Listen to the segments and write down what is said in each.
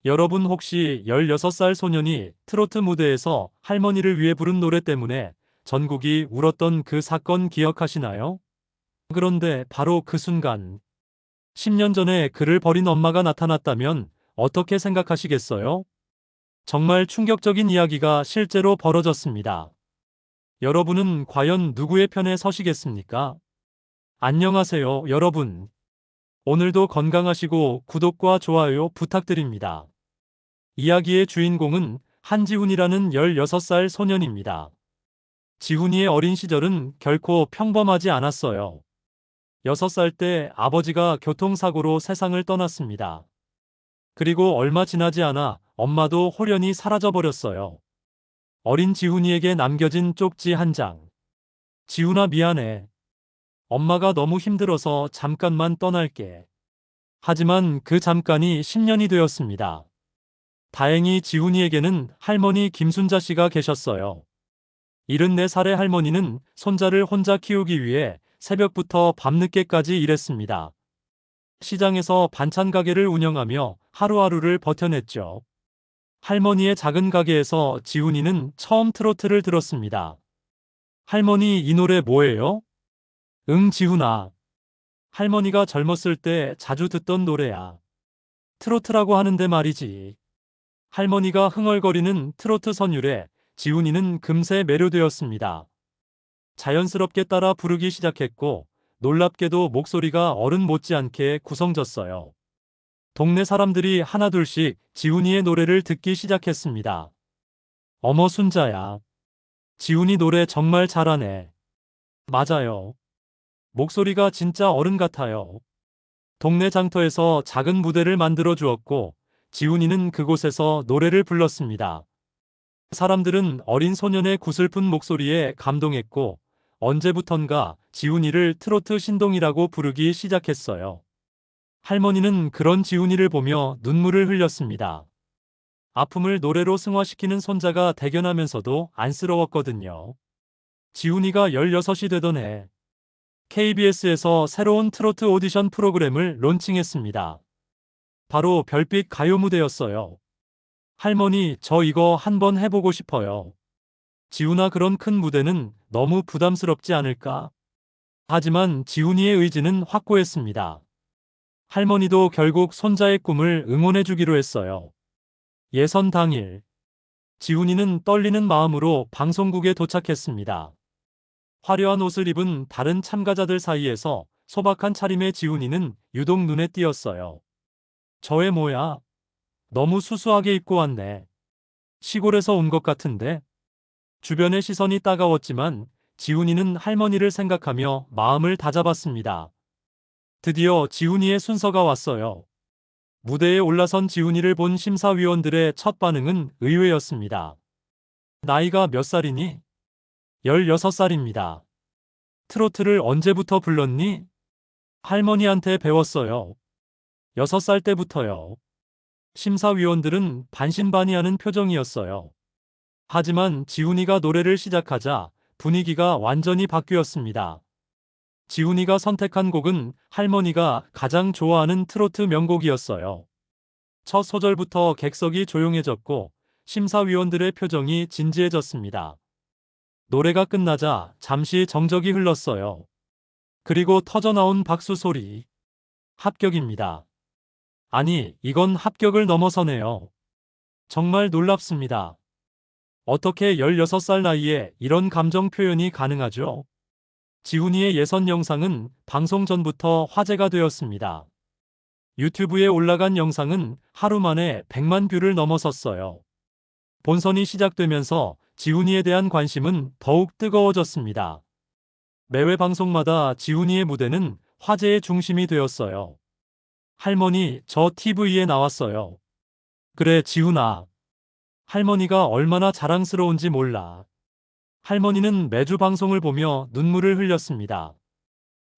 여러분 혹시 16살 소년이 트로트 무대에서 할머니를 위해 부른 노래 때문에 전국이 울었던 그 사건 기억하시나요? 그런데 바로 그 순간, 10년 전에 그를 버린 엄마가 나타났다면 어떻게 생각하시겠어요? 정말 충격적인 이야기가 실제로 벌어졌습니다. 여러분은 과연 누구의 편에 서시겠습니까? 안녕하세요, 여러분. 오늘도 건강하시고 구독과 좋아요 부탁드립니다. 이야기의 주인공은 한지훈이라는 16살 소년입니다. 지훈이의 어린 시절은 결코 평범하지 않았어요. 6살 때 아버지가 교통사고로 세상을 떠났습니다. 그리고 얼마 지나지 않아 엄마도 홀연히 사라져버렸어요. 어린 지훈이에게 남겨진 쪽지 한 장. 지훈아, 미안해. 엄마가 너무 힘들어서 잠깐만 떠날게. 하지만 그 잠깐이 10년이 되었습니다. 다행히 지훈이에게는 할머니 김순자 씨가 계셨어요. 74살의 할머니는 손자를 혼자 키우기 위해 새벽부터 밤늦게까지 일했습니다. 시장에서 반찬 가게를 운영하며 하루하루를 버텨냈죠. 할머니의 작은 가게에서 지훈이는 처음 트로트를 들었습니다. 할머니, 이 노래 뭐예요? 응, 지훈아. 할머니가 젊었을 때 자주 듣던 노래야. 트로트라고 하는데 말이지. 할머니가 흥얼거리는 트로트 선율에 지훈이는 금세 매료되었습니다. 자연스럽게 따라 부르기 시작했고, 놀랍게도 목소리가 어른 못지않게 구성졌어요. 동네 사람들이 하나둘씩 지훈이의 노래를 듣기 시작했습니다. 어머, 순자야. 지훈이 노래 정말 잘하네. 맞아요. 목소리가 진짜 어른 같아요. 동네 장터에서 작은 무대를 만들어 주었고, 지훈이는 그곳에서 노래를 불렀습니다. 사람들은 어린 소년의 구슬픈 목소리에 감동했고, 언제부턴가 지훈이를 트로트 신동이라고 부르기 시작했어요. 할머니는 그런 지훈이를 보며 눈물을 흘렸습니다. 아픔을 노래로 승화시키는 손자가 대견하면서도 안쓰러웠거든요. 지훈이가 16이 되던 해, KBS에서 새로운 트로트 오디션 프로그램을 론칭했습니다. 바로 별빛 가요 무대였어요. 할머니, 저 이거 한번 해보고 싶어요. 지훈아, 그런 큰 무대는 너무 부담스럽지 않을까? 하지만 지훈이의 의지는 확고했습니다. 할머니도 결국 손자의 꿈을 응원해주기로 했어요. 예선 당일, 지훈이는 떨리는 마음으로 방송국에 도착했습니다. 화려한 옷을 입은 다른 참가자들 사이에서 소박한 차림의 지훈이는 유독 눈에 띄었어요. 저 애 뭐야? 너무 수수하게 입고 왔네. 시골에서 온 것 같은데? 주변의 시선이 따가웠지만 지훈이는 할머니를 생각하며 마음을 다잡았습니다. 드디어 지훈이의 순서가 왔어요. 무대에 올라선 지훈이를 본 심사위원들의 첫 반응은 의외였습니다. 나이가 몇 살이니? 16살입니다. 트로트를 언제부터 불렀니? 할머니한테 배웠어요. 6살 때부터요. 심사위원들은 반신반의하는 표정이었어요. 하지만 지훈이가 노래를 시작하자 분위기가 완전히 바뀌었습니다. 지훈이가 선택한 곡은 할머니가 가장 좋아하는 트로트 명곡이었어요. 첫 소절부터 객석이 조용해졌고 심사위원들의 표정이 진지해졌습니다. 노래가 끝나자 잠시 정적이 흘렀어요. 그리고 터져나온 박수 소리. 합격입니다. 아니, 이건 합격을 넘어서네요. 정말 놀랍습니다. 어떻게 16살 나이에 이런 감정 표현이 가능하죠? 지훈이의 예선 영상은 방송 전부터 화제가 되었습니다. 유튜브에 올라간 영상은 하루 만에 100만 뷰를 넘어섰어요. 본선이 시작되면서 지훈이에 대한 관심은 더욱 뜨거워졌습니다. 매회 방송마다 지훈이의 무대는 화제의 중심이 되었어요. 할머니, 저 TV에 나왔어요. 그래, 지훈아. 할머니가 얼마나 자랑스러운지 몰라. 할머니는 매주 방송을 보며 눈물을 흘렸습니다.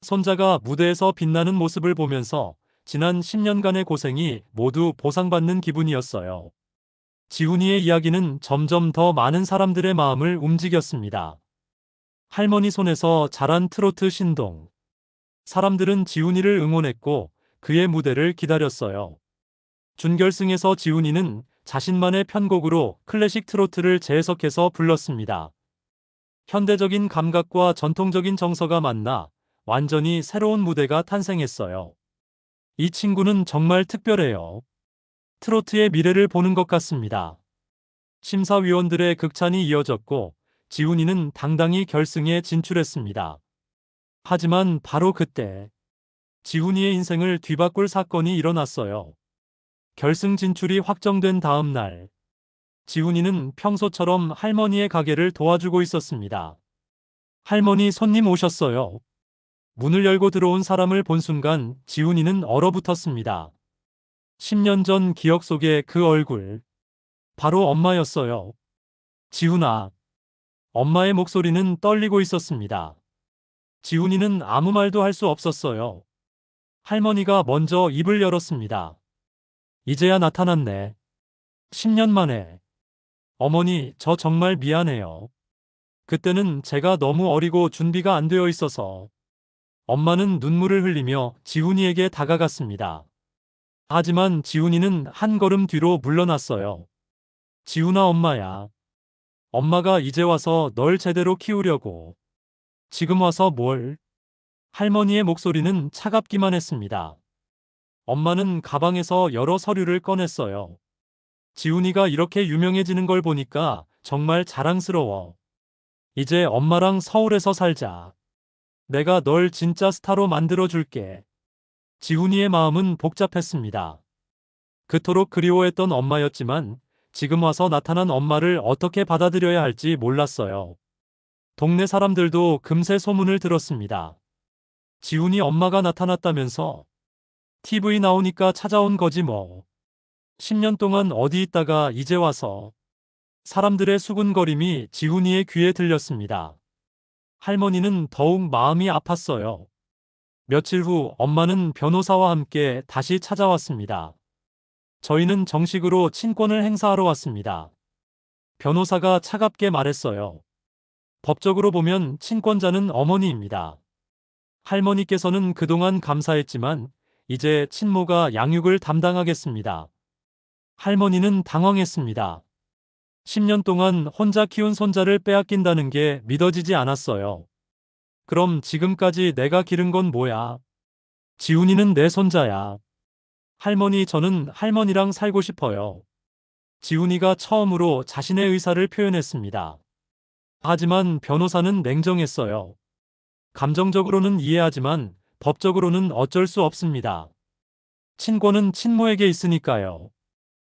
손자가 무대에서 빛나는 모습을 보면서 지난 10년간의 고생이 모두 보상받는 기분이었어요. 지훈이의 이야기는 점점 더 많은 사람들의 마음을 움직였습니다. 할머니 손에서 자란 트로트 신동. 사람들은 지훈이를 응원했고 그의 무대를 기다렸어요. 준결승에서 지훈이는 자신만의 편곡으로 클래식 트로트를 재해석해서 불렀습니다. 현대적인 감각과 전통적인 정서가 만나 완전히 새로운 무대가 탄생했어요. 이 친구는 정말 특별해요. 트로트의 미래를 보는 것 같습니다. 심사위원들의 극찬이 이어졌고 지훈이는 당당히 결승에 진출했습니다. 하지만 바로 그때 지훈이의 인생을 뒤바꿀 사건이 일어났어요. 결승 진출이 확정된 다음 날 지훈이는 평소처럼 할머니의 가게를 도와주고 있었습니다. 할머니, 손님 오셨어요. 문을 열고 들어온 사람을 본 순간 지훈이는 얼어붙었습니다. 10년 전 기억 속의 그 얼굴, 바로 엄마였어요. 지훈아. 엄마의 목소리는 떨리고 있었습니다. 지훈이는 아무 말도 할 수 없었어요. 할머니가 먼저 입을 열었습니다. 이제야 나타났네. 10년 만에. 어머니, 저 정말 미안해요. 그때는 제가 너무 어리고 준비가 안 되어 있어서. 엄마는 눈물을 흘리며 지훈이에게 다가갔습니다. 하지만 지훈이는 한 걸음 뒤로 물러났어요. 지훈아, 엄마야. 엄마가 이제 와서 널 제대로 키우려고. 지금 와서 뭘? 할머니의 목소리는 차갑기만 했습니다. 엄마는 가방에서 여러 서류를 꺼냈어요. 지훈이가 이렇게 유명해지는 걸 보니까 정말 자랑스러워. 이제 엄마랑 서울에서 살자. 내가 널 진짜 스타로 만들어줄게. 지훈이의 마음은 복잡했습니다. 그토록 그리워했던 엄마였지만 지금 와서 나타난 엄마를 어떻게 받아들여야 할지 몰랐어요. 동네 사람들도 금세 소문을 들었습니다. 지훈이 엄마가 나타났다면서. TV 나오니까 찾아온 거지 뭐. 10년 동안 어디 있다가 이제 와서. 사람들의 수군거림이 지훈이의 귀에 들렸습니다. 할머니는 더욱 마음이 아팠어요. 며칠 후 엄마는 변호사와 함께 다시 찾아왔습니다. 저희는 정식으로 친권을 행사하러 왔습니다. 변호사가 차갑게 말했어요. 법적으로 보면 친권자는 어머니입니다. 할머니께서는 그동안 감사했지만 이제 친모가 양육을 담당하겠습니다. 할머니는 당황했습니다. 10년 동안 혼자 키운 손자를 빼앗긴다는 게 믿어지지 않았어요. 그럼 지금까지 내가 기른 건 뭐야? 지훈이는 내 손자야. 할머니, 저는 할머니랑 살고 싶어요. 지훈이가 처음으로 자신의 의사를 표현했습니다. 하지만 변호사는 냉정했어요. 감정적으로는 이해하지만 법적으로는 어쩔 수 없습니다. 친권은 친모에게 있으니까요.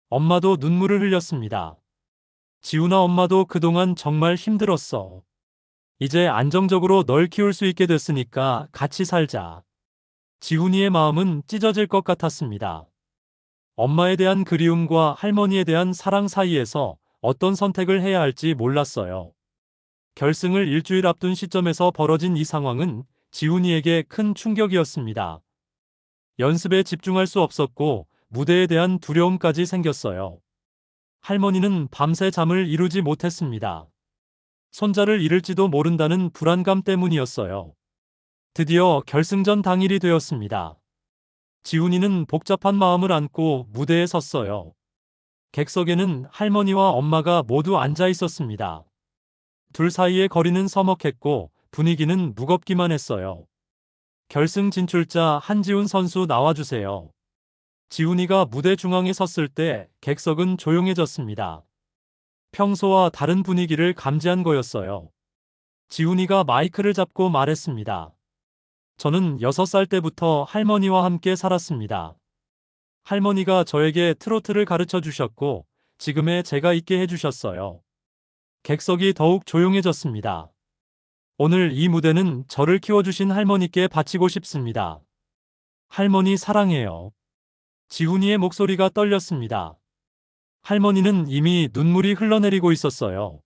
엄마도 눈물을 흘렸습니다. 지훈아, 엄마도 그동안 정말 힘들었어. 이제 안정적으로 널 키울 수 있게 됐으니까 같이 살자. 지훈이의 마음은 찢어질 것 같았습니다. 엄마에 대한 그리움과 할머니에 대한 사랑 사이에서 어떤 선택을 해야 할지 몰랐어요. 결승을 일주일 앞둔 시점에서 벌어진 이 상황은 지훈이에게 큰 충격이었습니다. 연습에 집중할 수 없었고 무대에 대한 두려움까지 생겼어요. 할머니는 밤새 잠을 이루지 못했습니다. 손자를 잃을지도 모른다는 불안감 때문이었어요. 드디어 결승전 당일이 되었습니다. 지훈이는 복잡한 마음을 안고 무대에 섰어요. 객석에는 할머니와 엄마가 모두 앉아 있었습니다. 둘 사이의 거리는 서먹했고 분위기는 무겁기만 했어요. 결승 진출자 한지훈 선수 나와주세요. 지훈이가 무대 중앙에 섰을 때 객석은 조용해졌습니다. 평소와 다른 분위기를 감지한 거였어요. 지훈이가 마이크를 잡고 말했습니다. 저는 6살 때부터 할머니와 함께 살았습니다. 할머니가 저에게 트로트를 가르쳐 주셨고 지금의 제가 있게 해주셨어요. 객석이 더욱 조용해졌습니다. 오늘 이 무대는 저를 키워주신 할머니께 바치고 싶습니다. 할머니 사랑해요. 지훈이의 목소리가 떨렸습니다. 할머니는 이미 눈물이 흘러내리고 있었어요.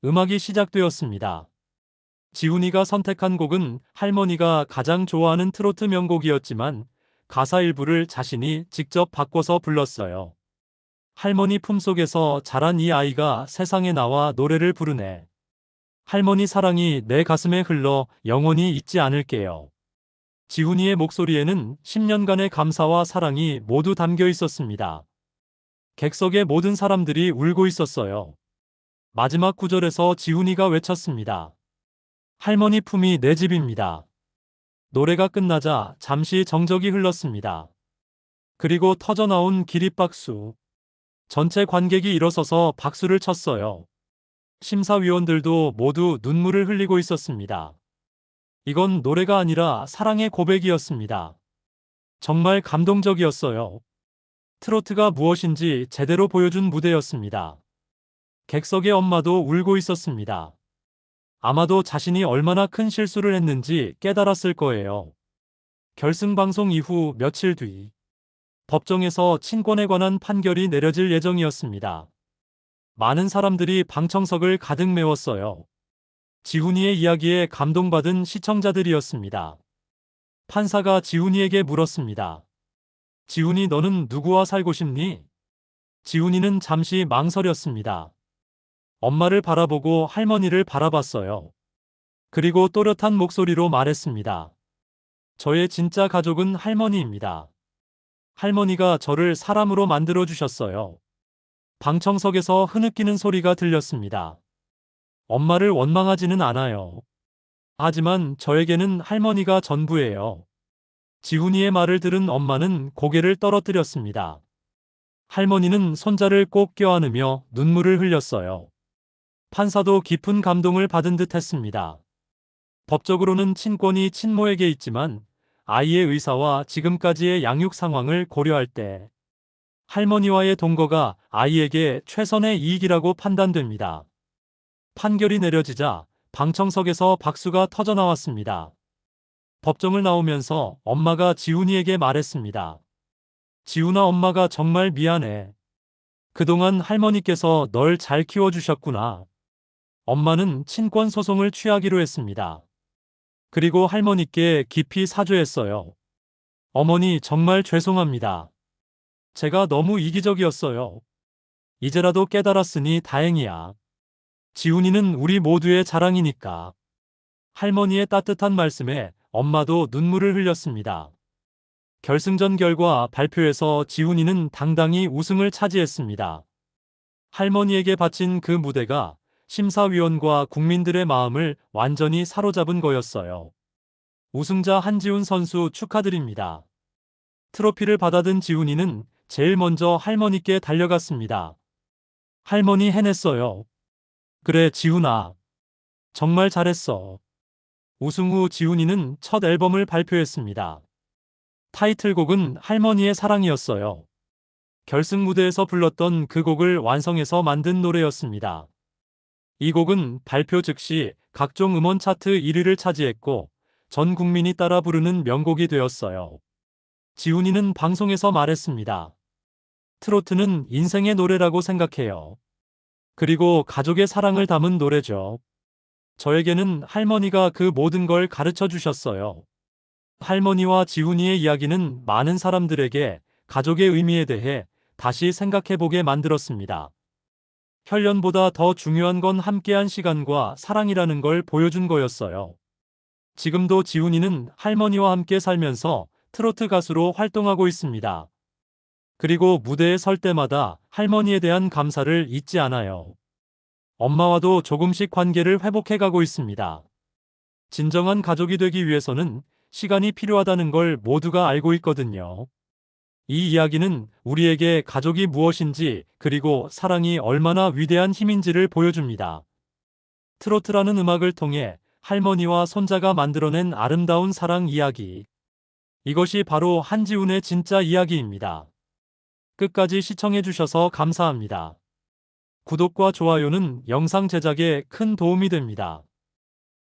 음악이 시작되었습니다. 지훈이가 선택한 곡은 할머니가 가장 좋아하는 트로트 명곡이었지만 가사 일부를 자신이 직접 바꿔서 불렀어요. 할머니 품속에서 자란 이 아이가 세상에 나와 노래를 부르네. 할머니 사랑이 내 가슴에 흘러 영원히 잊지 않을게요. 지훈이의 목소리에는 10년간의 감사와 사랑이 모두 담겨 있었습니다. 객석의 모든 사람들이 울고 있었어요. 마지막 구절에서 지훈이가 외쳤습니다. 할머니 품이 내 집입니다. 노래가 끝나자 잠시 정적이 흘렀습니다. 그리고 터져나온 기립박수. 전체 관객이 일어서서 박수를 쳤어요. 심사위원들도 모두 눈물을 흘리고 있었습니다. 이건 노래가 아니라 사랑의 고백이었습니다. 정말 감동적이었어요. 트로트가 무엇인지 제대로 보여준 무대였습니다. 객석의 엄마도 울고 있었습니다. 아마도 자신이 얼마나 큰 실수를 했는지 깨달았을 거예요. 결승 방송 이후 며칠 뒤, 법정에서 친권에 관한 판결이 내려질 예정이었습니다. 많은 사람들이 방청석을 가득 메웠어요. 지훈이의 이야기에 감동받은 시청자들이었습니다. 판사가 지훈이에게 물었습니다. 지훈이, 너는 누구와 살고 싶니? 지훈이는 잠시 망설였습니다. 엄마를 바라보고 할머니를 바라봤어요. 그리고 또렷한 목소리로 말했습니다. 저의 진짜 가족은 할머니입니다. 할머니가 저를 사람으로 만들어 주셨어요. 방청석에서 흐느끼는 소리가 들렸습니다. 엄마를 원망하지는 않아요. 하지만 저에게는 할머니가 전부예요. 지훈이의 말을 들은 엄마는 고개를 떨어뜨렸습니다. 할머니는 손자를 꼭 껴안으며 눈물을 흘렸어요. 판사도 깊은 감동을 받은 듯 했습니다. 법적으로는 친권이 친모에게 있지만 아이의 의사와 지금까지의 양육 상황을 고려할 때 할머니와의 동거가 아이에게 최선의 이익이라고 판단됩니다. 판결이 내려지자 방청석에서 박수가 터져나왔습니다. 법정을 나오면서 엄마가 지훈이에게 말했습니다. 지훈아, 엄마가 정말 미안해. 그동안 할머니께서 널 잘 키워주셨구나. 엄마는 친권 소송을 취하기로 했습니다. 그리고 할머니께 깊이 사죄했어요. 어머니, 정말 죄송합니다. 제가 너무 이기적이었어요. 이제라도 깨달았으니 다행이야. 지훈이는 우리 모두의 자랑이니까. 할머니의 따뜻한 말씀에 엄마도 눈물을 흘렸습니다. 결승전 결과 발표에서 지훈이는 당당히 우승을 차지했습니다. 할머니에게 바친 그 무대가 심사위원과 국민들의 마음을 완전히 사로잡은 거였어요. 우승자 한지훈 선수 축하드립니다. 트로피를 받아든 지훈이는 제일 먼저 할머니께 달려갔습니다. 할머니, 해냈어요. 그래, 지훈아. 정말 잘했어. 우승 후 지훈이는 첫 앨범을 발표했습니다. 타이틀곡은 할머니의 사랑이었어요. 결승 무대에서 불렀던 그 곡을 완성해서 만든 노래였습니다. 이 곡은 발표 즉시 각종 음원 차트 1위를 차지했고 전 국민이 따라 부르는 명곡이 되었어요. 지훈이는 방송에서 말했습니다. 트로트는 인생의 노래라고 생각해요. 그리고 가족의 사랑을 담은 노래죠. 저에게는 할머니가 그 모든 걸 가르쳐 주셨어요. 할머니와 지훈이의 이야기는 많은 사람들에게 가족의 의미에 대해 다시 생각해보게 만들었습니다. 혈연보다 더 중요한 건 함께한 시간과 사랑이라는 걸 보여준 거였어요. 지금도 지훈이는 할머니와 함께 살면서 트로트 가수로 활동하고 있습니다. 그리고 무대에 설 때마다 할머니에 대한 감사를 잊지 않아요. 엄마와도 조금씩 관계를 회복해가고 있습니다. 진정한 가족이 되기 위해서는 시간이 필요하다는 걸 모두가 알고 있거든요. 이 이야기는 우리에게 가족이 무엇인지 그리고 사랑이 얼마나 위대한 힘인지를 보여줍니다. 트로트라는 음악을 통해 할머니와 손자가 만들어낸 아름다운 사랑 이야기. 이것이 바로 한지훈의 진짜 이야기입니다. 끝까지 시청해주셔서 감사합니다. 구독과 좋아요는 영상 제작에 큰 도움이 됩니다.